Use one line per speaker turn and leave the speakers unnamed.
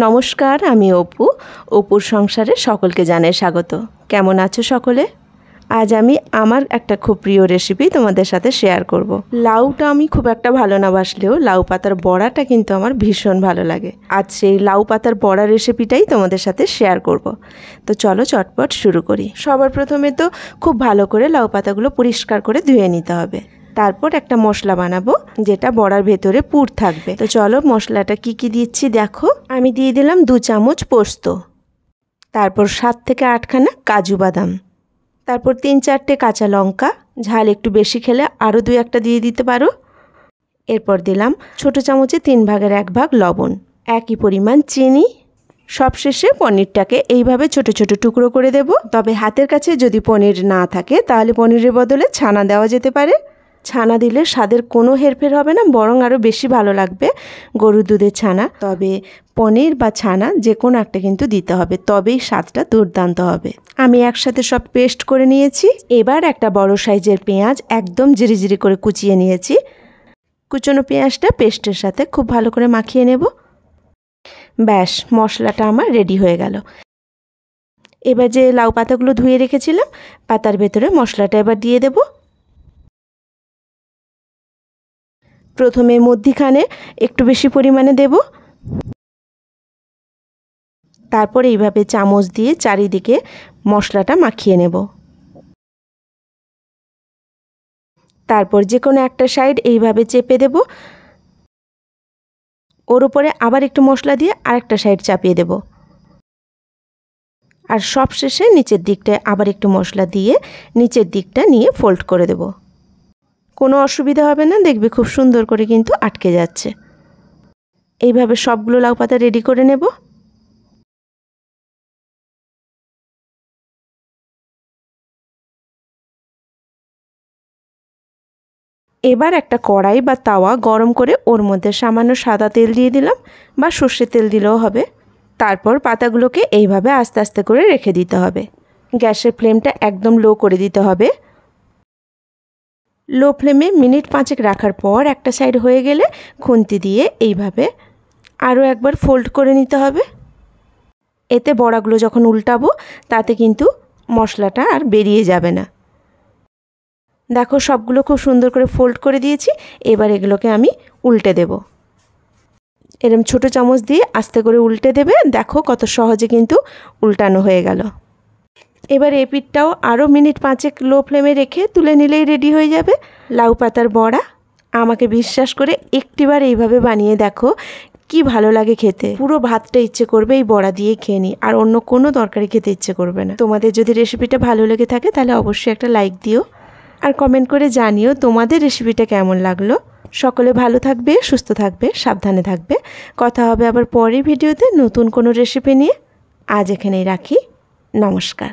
নমস্কার, আমি অপু। অপুর সংসারে সকলকে জানাই স্বাগত। কেমন আছো সকলে? আজ আমি আমার একটা খুব প্রিয় রেসিপি তোমাদের সাথে শেয়ার করব। লাউটা আমি খুব একটা ভালো না বাসলেও লাউ পাতার বড়াটা কিন্তু আমার ভীষণ ভালো লাগে। আজ সেই লাউ পাতার বড়া রেসিপিটাই তোমাদের সাথে শেয়ার করব। তো চলো চটপট শুরু করি। সবার প্রথমে তো খুব ভালো করে লাউ পাতাগুলো পরিষ্কার করে ধুয়ে নিতে হবে। তারপর একটা মশলা বানাবো যেটা বড়ার ভেতরে পুর থাকবে। তো চলো মশলাটা কি দিচ্ছি দেখো। আমি দিয়ে দিলাম 2 চামচ পোস্ত, তারপর 7 থেকে 8খানা কাজু বাদাম, তারপর 3-4টে কাঁচা লঙ্কা, ঝাল একটু বেশি খেলে আরও 2-1টা দিয়ে দিতে পারো। এরপর দিলাম ছোটো চামচে 3 ভাগের 1 ভাগ লবণ, একই পরিমাণ চিনি। সবশেষে পনিরটাকে এইভাবে ছোট ছোট টুকরো করে দেব। তবে হাতের কাছে যদি পনির না থাকে তাহলে পনিরের বদলে ছানা দেওয়া যেতে পারে। ছানা দিলে স্বাদের কোনো হেরফের হবে না, বরং আরও বেশি ভালো লাগবে গরুর দুধের ছানা। তবে পনির বা ছানা যে কোনো একটা কিন্তু দিতে হবে, তবেই স্বাদটা দুর্দান্ত হবে। আমি একসাথে সব পেস্ট করে নিয়েছি। এবার একটা বড় সাইজের পেঁয়াজ একদম জিরি করে কুচিয়ে নিয়েছি। কুচনো পেঁয়াজটা পেস্টের সাথে খুব ভালো করে মাখিয়ে নেব। ব্যাস, মশলাটা আমার রেডি হয়ে গেল। এবার যে লাউ পাতাগুলো ধুয়ে রেখেছিলাম পাতার ভেতরে মশলাটা এবার দিয়ে দেব। প্রথমে মধ্যিখানে একটু বেশি পরিমাণে দেব, তারপর এইভাবে চামচ দিয়ে চারিদিকে মশলাটা মাখিয়ে নেব। তারপর যে কোনো একটা সাইড এইভাবে চেপে দেব, ওর উপরে আবার একটু মশলা দিয়ে আরেকটা সাইড চাপিয়ে দেব। আর সবশেষে নিচের দিকটায় আবার একটু মশলা দিয়ে নিচের দিকটা নিয়ে ফোল্ড করে দেব। কোনো অসুবিধা হবে না, দেখবে খুব সুন্দর করে কিন্তু আটকে যাচ্ছে। এইভাবে সবগুলো লাউ পাতা রেডি করে নেব। এবার একটা কড়াই বা তাওয়া গরম করে ওর মধ্যে সামান্য সাদা তেল দিয়ে দিলাম, বা সর্ষের তেল দিলেও হবে। তারপর পাতাগুলোকে এইভাবে আস্তে আস্তে করে রেখে দিতে হবে। গ্যাসের ফ্লেমটা একদম লো করে দিতে হবে। লো ফ্লেমে মিনিট 5 রাখার পর একটা সাইড হয়ে গেলে খুন্তি দিয়ে এইভাবে আরও একবার ফোল্ড করে নিতে হবে। এতে বড়াগুলো যখন উল্টাবো তাতে কিন্তু মশলাটা আর বেরিয়ে যাবে না। দেখো সবগুলো খুব সুন্দর করে ফোল্ড করে দিয়েছি। এবার এগুলোকে আমি উল্টে দেব। এরকম ছোটো চামচ দিয়ে আস্তে করে উল্টে দেবে। দেখো কত সহজে কিন্তু উল্টানো হয়ে গেল। এবার এই পিঠটাও আরও মিনিট 5 লো ফ্লেমে রেখে তুলে নিলেই রেডি হয়ে যাবে লাউ পাতার বড়া। আমাকে বিশ্বাস করে একটিবার এইভাবে বানিয়ে দেখো, কি ভালো লাগে খেতে। পুরো ভাতটা ইচ্ছে করবে এই বড়া দিয়ে খেয়ে নিই, আর অন্য কোনো তরকারি খেতে ইচ্ছে করবে না। তোমাদের যদি রেসিপিটা ভালো লেগে থাকে তাহলে অবশ্যই একটা লাইক দিও, আর কমেন্ট করে জানিও তোমাদের রেসিপিটা কেমন লাগলো। সকলে ভালো থাকবে, সুস্থ থাকবে, সাবধানে থাকবে। কথা হবে আবার পরের ভিডিওতে নতুন কোনো রেসিপি নিয়ে। আজ এখানেই রাখি। নমস্কার।